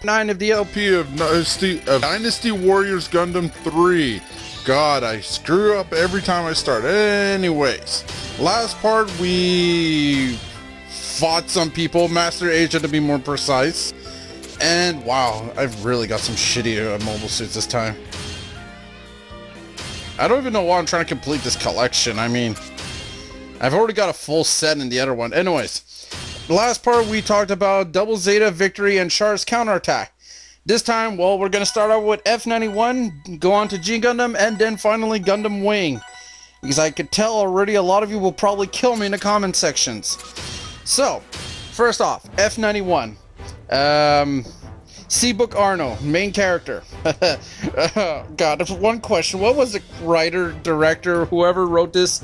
9 of the LP of Dynasty Warriors Gundam 3. God, I screw up every time I start. Anyways, last part we fought some people, Master Asia to be more precise. And wow, I've really got some shitty mobile suits this time. I don't even know why I'm trying to complete this collection. I mean, I've already got a full set in the other one. Anyways, the last part we talked about Double Zeta Victory and Char's counterattack. This time, well, we're going to start out with F91, go on to G Gundam, and then finally Gundam Wing. Because I could tell already a lot of you will probably kill me in the comment sections. So, first off, F91. Seabook Arno, main character. God, there's one question. What was the writer, director, whoever wrote this?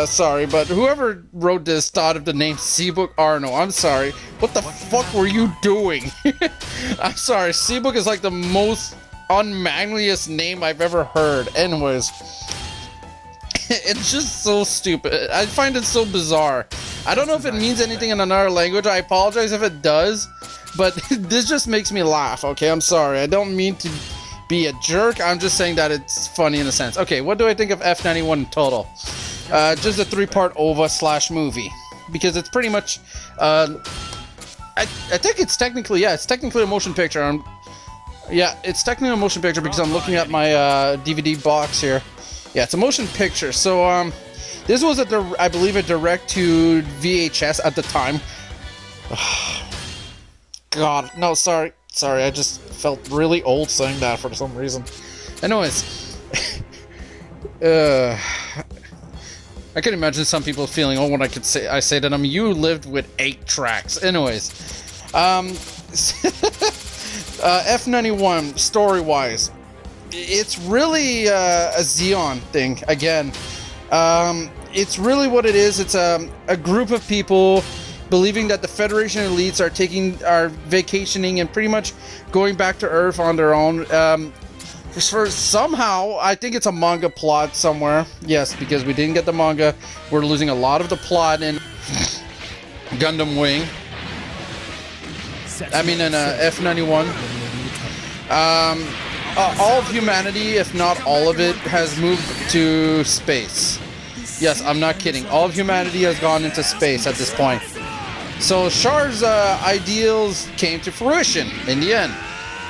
Sorry, but whoever wrote this thought of the name Seabook Arno. I'm sorry. What the fuck were you doing? I'm sorry. Seabook is like the most unmanliest name I've ever heard. Anyways, it's just so stupid. I find it so bizarre. I don't know if it means anything in another language. I apologize if it does, but this just makes me laugh. Okay, I'm sorry. I don't mean to be a jerk. I'm just saying that it's funny in a sense. Okay, what do I think of F91 in total? Just a 3-part OVA/movie, because it's pretty much, I think it's technically, yeah, it's technically a motion picture. Yeah, it's technically a motion picture because I'm looking at my DVD box here. Yeah, it's a motion picture. So, this was I believe a direct to VHS at the time. God, no, sorry, I just felt really old saying that for some reason. Anyways, I can imagine some people feeling, oh, when I say that, you lived with 8 tracks. Anyways, F91, story-wise, it's really a Xeon thing, again. It's really what it is. It's a group of people believing that the Federation elites are vacationing and pretty much going back to Earth on their own. For somehow, I think it's a manga plot somewhere. Yes, because we didn't get the manga. We're losing a lot of the plot in Gundam Wing. I mean, in F91. All of humanity, if not all of it, has moved to space. Yes, I'm not kidding. All of humanity has gone into space at this point. So Char's ideals came to fruition in the end.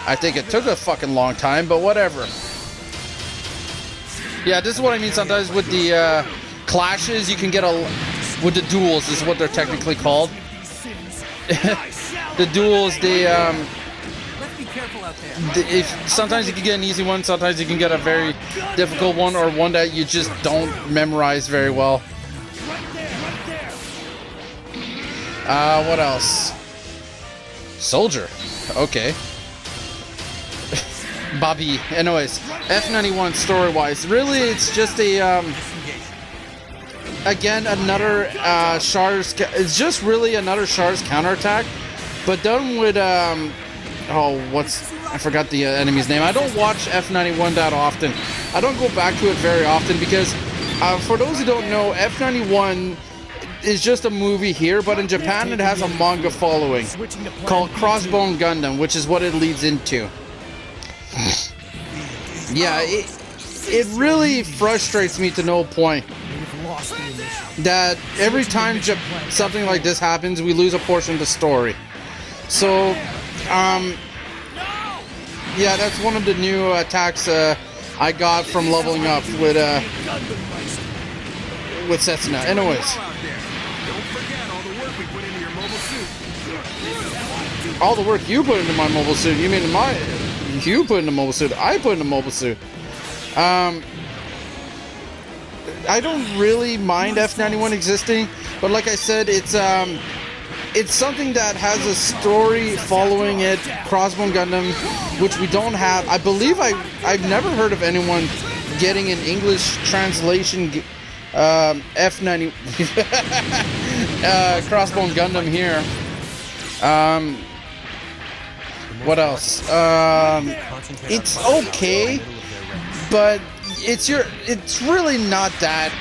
I think it took a fucking long time, but whatever. Yeah, this is what I mean sometimes with the clashes. You can get with the duels, is what they're technically called. The duels, sometimes you can get an easy one, sometimes you can get a very difficult one, or one that you just don't memorize very well. What else? Soldier. Okay. Bobby. Anyways, F91 story-wise, really it's just a again another Char's. It's just really another Char's counterattack, but done with I forgot the enemy's name. I don't watch F91 that often. I don't go back to it very often because for those who don't know, F91 is just a movie here, but in Japan it has a manga following called Crossbone Gundam, which is what it leads into. Yeah, it really frustrates me to no point that every time something like this happens, we lose a portion of the story. So, yeah, that's one of the new attacks I got from leveling up with Setsuna. Anyways, all the work you put into my mobile suit. You mean you put in the mobile suit? I put in the mobile suit. I don't really mind F91 existing, but like I said, it's something that has a story following it. Crossbone Gundam, which we don't have. I believe I've never heard of anyone getting an English translation. F90 Crossbone Gundam here. What else? It's okay, but it's really not that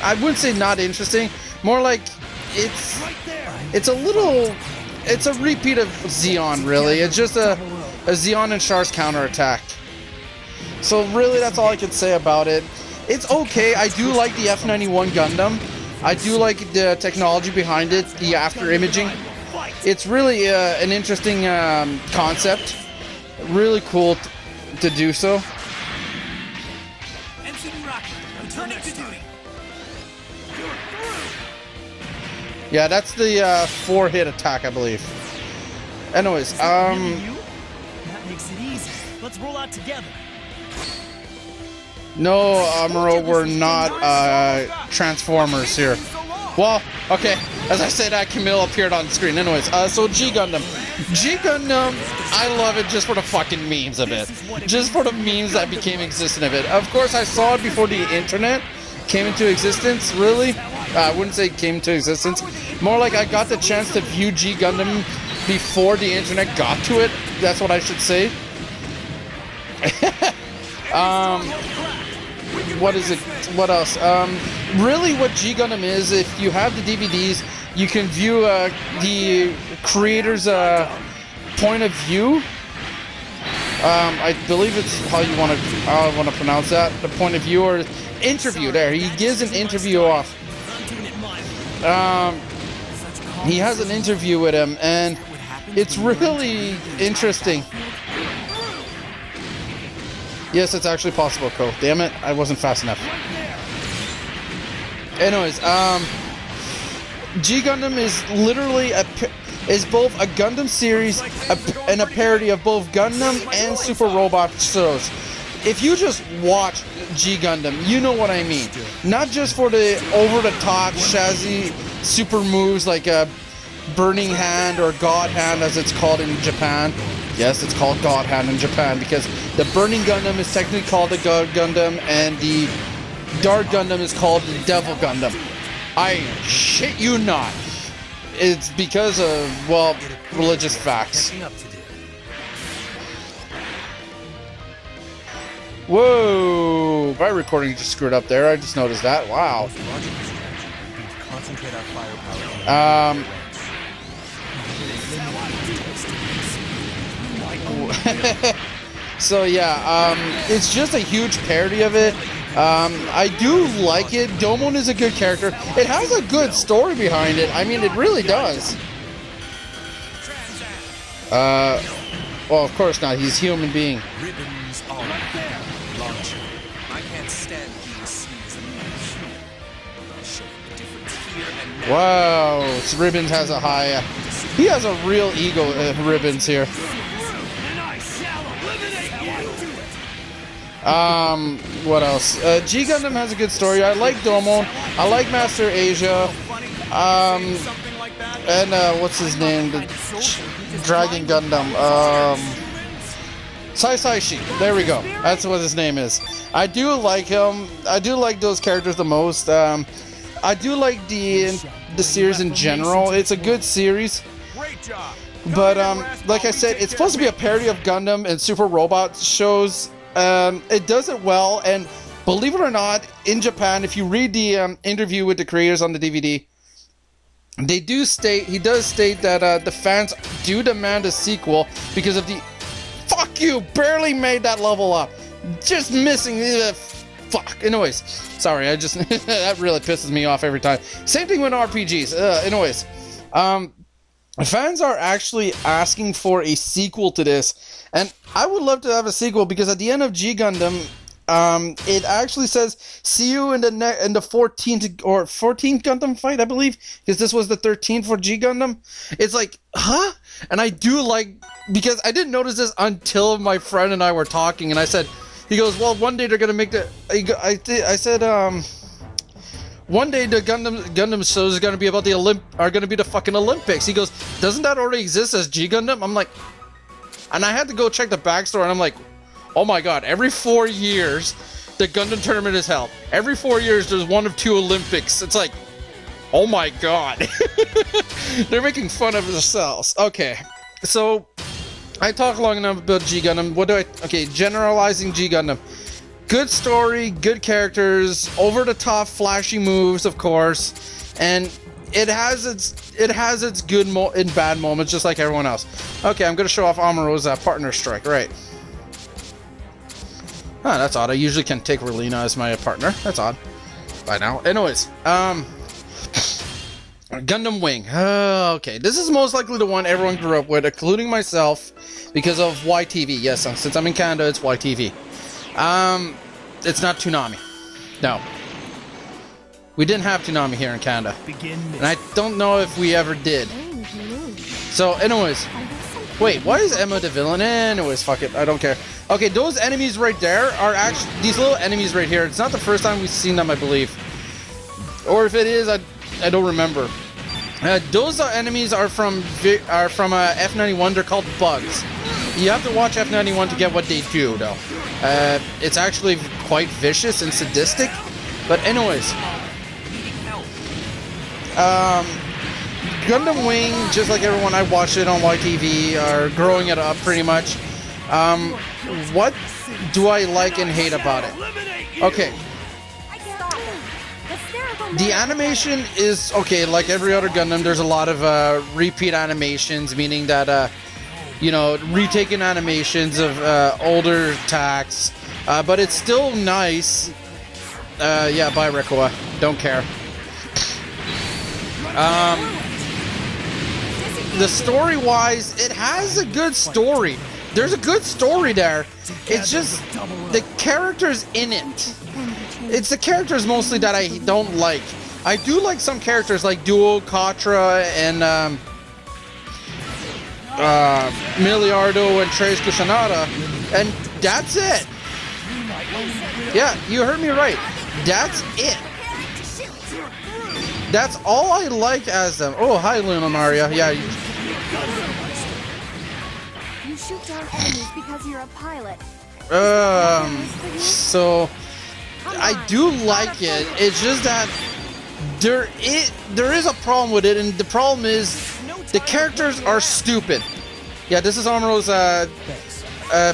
I wouldn't say not interesting. More like it's a little it's a repeat of Zeon, really. It's just a Zeon and Char's counterattack. So really, that's all I can say about it. It's okay. I do like the F91 Gundam. I do like the technology behind it, the after imaging. It's really an interesting concept. Really cool to do so. Yeah, that's the 4-hit attack, I believe. Anyways, That makes it easy. Let's roll out together. No, Amuro, we're not Transformers here. Well, okay, as I said, Camille appeared on the screen. Anyways, so G Gundam. G Gundam, I love it just for the fucking memes of it. Just for the memes that became existent of it. Of course, I saw it before the internet came into existence, really. I wouldn't say came into existence. More like I got the chance to view G Gundam before the internet got to it. That's what I should say. What is it? What else? Really what G Gundam is, if you have the DVDs, you can view the creator's point of view. I believe it's how you want to pronounce that. The point of view or interview. There, he gives an interview off. He has an interview with him, and it's really interesting. Yes, it's actually possible, Ko. Damn it, I wasn't fast enough. Anyways, G Gundam is literally is both a Gundam series and a parody of both Gundam and Super Robot shows. If you just watch G Gundam, you know what I mean. Not just for the over-the-top chassis super moves like a Burning Hand or God Hand as it's called in Japan. Yes, it's called God Hand in Japan because the Burning Gundam is technically called the God Gundam and the Dark Gundam is called the Devil Gundam. I shit you not. It's because of, well, religious facts. Whoa! My recording just screwed up there. I just noticed that. Wow. So yeah, it's just a huge parody of it. I do like it. Domon is a good character. It has a good story behind it. I mean, it really does. Well, of course not. He's a human being. Wow, Ribbons has a high... he has a real ego, Ribbons here. What else? G Gundam has a good story. I like Domon. I like Master Asia. And what's his name? The Dragon Gundam. Saisaishi. There we go. That's what his name is. I do like him. I do like those characters the most. I do like the series in general. It's a good series. But like I said, it's supposed to be a parody of Gundam and Super Robot shows. It does it well, and believe it or not, in Japan, if you read the interview with the creators on the DVD, he does state that the fans do demand a sequel because of the... Fuck you! Barely made that level up! Just missing... fuck. Anyways, sorry, I just... that really pisses me off every time. Same thing with RPGs. Anyways, fans are actually asking for a sequel to this, and I would love to have a sequel because at the end of G Gundam, it actually says, "See you in the 14th Gundam fight," I believe, because this was the 13th for G Gundam. It's like, huh? And I do like, because I didn't notice this until my friend and I were talking, and I said, he goes, "Well, one day they're gonna make the." I said, one day the Gundam shows is gonna be about the fucking Olympics. He goes, "Doesn't that already exist as G Gundam?" I'm like, and I had to go check the backstory, and I'm like, oh my god! Every 4 years, the Gundam tournament is held. Every 4 years, there's one of 2 Olympics. It's like, oh my god! They're making fun of themselves. Okay, so I talked long enough about G Gundam. Okay, generalizing G Gundam. Good story, good characters, over-the-top flashy moves, of course, and it has its good and bad moments, just like everyone else. Okay, I'm gonna show off Amuro's partner strike, right? Huh, that's odd. I usually can take Relina as my partner. That's odd. By now. Anyways, Gundam Wing. Okay, this is most likely the one everyone grew up with, including myself, because of YTV. Yes, since I'm in Canada, it's YTV. It's not Toonami. No. We didn't have Toonami here in Canada. And I don't know if we ever did. So, anyways. Wait, why is Emma the villain? Anyways, fuck it. I don't care. Okay, those enemies right there are actually... These little enemies right here. It's not the first time we've seen them, I believe. Or if it is, I don't remember. Those enemies are from F91. They're called bugs. You have to watch F91 to get what they do, though. It's actually quite vicious and sadistic. But anyways... Gundam Wing, just like everyone, I watched it on YTV, are growing it up pretty much. What do I like and hate about it? Okay. The animation is, okay, like every other Gundam, there's a lot of repeat animations, meaning that, you know, retaken animations of older attacks, but it's still nice. Yeah, bye, Rekoa. Don't care. The story-wise, it has a good story. There's a good story there. It's just the characters in it. It's the characters mostly that I don't like. I do like some characters like Duo, Katra, and Miliardo and Tres Kusanada, and that's it. Yeah, you heard me right. That's it. That's all I like as them. Oh, hi, Lunaria. Yeah. You shoot down enemies because you're a pilot. So I do like it. It's just that there is a problem with it, and the problem is the characters are stupid. Yeah, this is Amuro's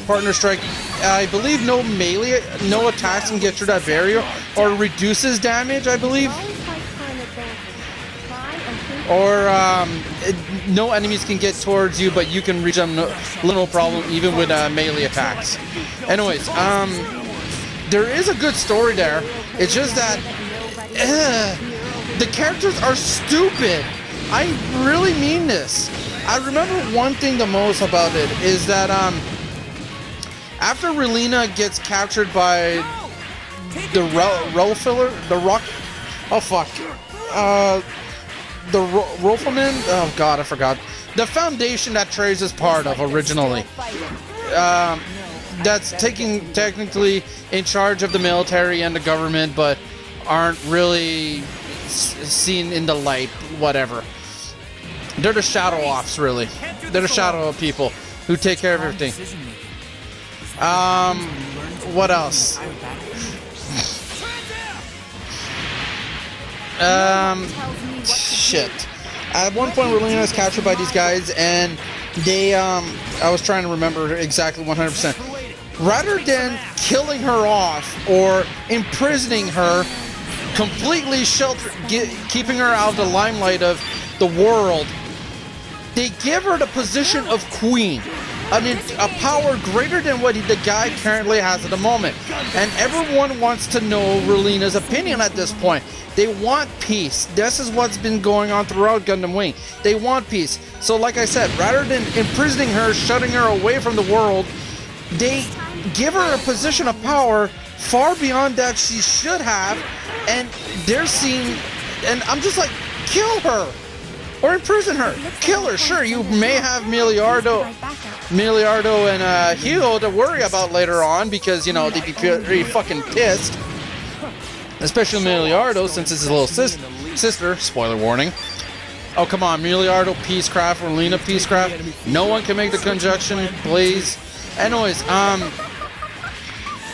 partner strike. I believe no melee, no attacks can get through that barrier, or reduces damage, I believe. Or no enemies can get towards you, but you can reach them no problem, even with melee attacks. Anyways, there is a good story there. It's just that the characters are stupid. I really mean this. I remember one thing the most about it is that after Relina gets captured by the Rolfman? Oh god, I forgot. The foundation that Trace is part of originally. That's technically in charge of the military and the government, but aren't really seen in the light, whatever. They're the shadow ops, really. They're the shadow people who take care of everything. What else? Shit. At one point, Relina is captured by these guys, and they, I was trying to remember exactly 100%. Rather than killing her off or imprisoning her, completely keeping her out of the limelight of the world, they give her the position of queen. A power greater than what the guy currently has at the moment. And everyone wants to know Relina's opinion at this point. They want peace. This is what's been going on throughout Gundam Wing. They want peace. So like I said, rather than imprisoning her, shutting her away from the world, they give her a position of power far beyond that she should have. And they're seeing, and I'm just like, kill her. Or imprison her. Kill her. Sure, you may have Miliardo and Hugo to worry about later on, because, you know, they'd be pretty fucking pissed. Especially Miliardo, since it's his little sister. Spoiler warning. Oh, come on. Miliardo, Peacecraft, Relina, Peacecraft. No one can make the conjunction, please. Anyways,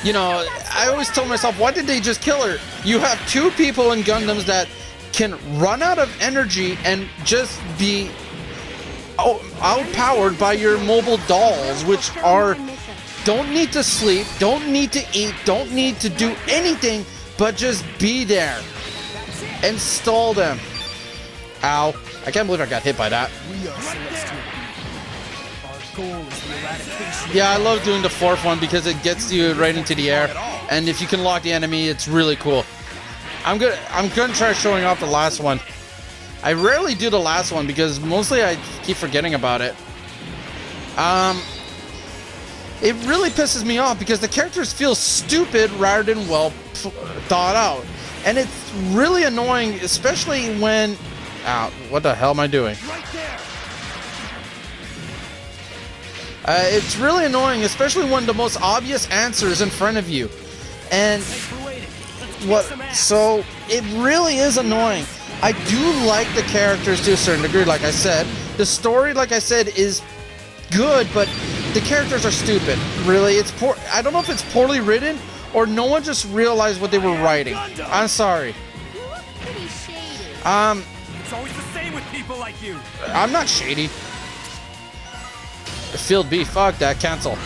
you know, I always tell myself, why did they just kill her? You have two people in Gundams that can run out of energy and just be outpowered by your mobile dolls, which don't need to sleep, don't need to eat, don't need to do anything but just be there and stall them. Ow. I can't believe I got hit by that. We are Celestial. Our goal is the eradication. Yeah, I love doing the fourth one because it gets you right into the air. And if you can lock the enemy, it's really cool. I'm gonna try showing off the last one. I rarely do the last one because mostly I keep forgetting about it. It really pisses me off because the characters feel stupid rather than well thought out. And it's really annoying, especially when... Ow, what the hell am I doing? Right there. It's really annoying, especially when the most obvious answer is in front of you. And Thanks for waiting. Let's kick what? some ass. So it really is annoying. I do like the characters to a certain degree, like I said. The story, like I said, is good, but the characters are stupid. Really, it's poor. I don't know if it's poorly written or no one just realized what they were writing. I'm sorry. You look pretty shady. It's always the same with people like you. I'm not shady. Field B, fuck that, cancel.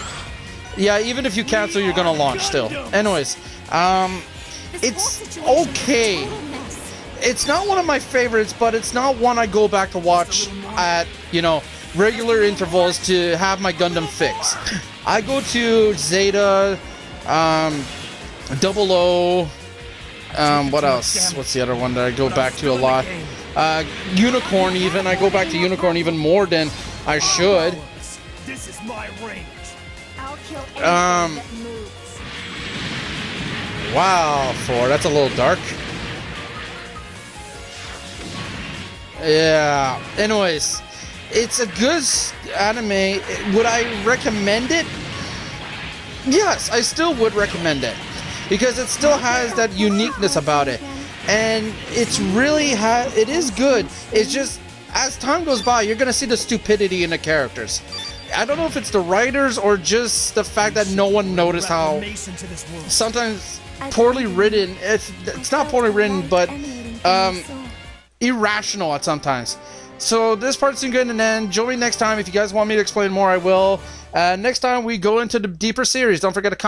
Yeah, even if you cancel, you're gonna launch still. Anyways, This whole it's situation is a okay. total mess. It's not one of my favorites, but it's not one I go back to watch at, you know, regular intervals to have my Gundam fix. I go to Zeta, Double O, what else? What's the other one that I go back to a lot? Unicorn even. I go back to Unicorn even more than I should. This is my range. I'll kill anything that moves. Wow, 4. That's a little dark. Yeah. Anyways, it's a good anime. Would I recommend it? Yes, I still would recommend it because it still has that uniqueness about it, and it's really it is good. It's just as time goes by, you're gonna see the stupidity in the characters. I don't know if it's the writers or just the fact that no one noticed how Mason to this world. sometimes poorly written. It's not poorly written, but irrational at sometimes. So this part's good, and then join me next time. If you guys want me to explain more, I will. Next time we go into the deeper series. Don't forget to comment.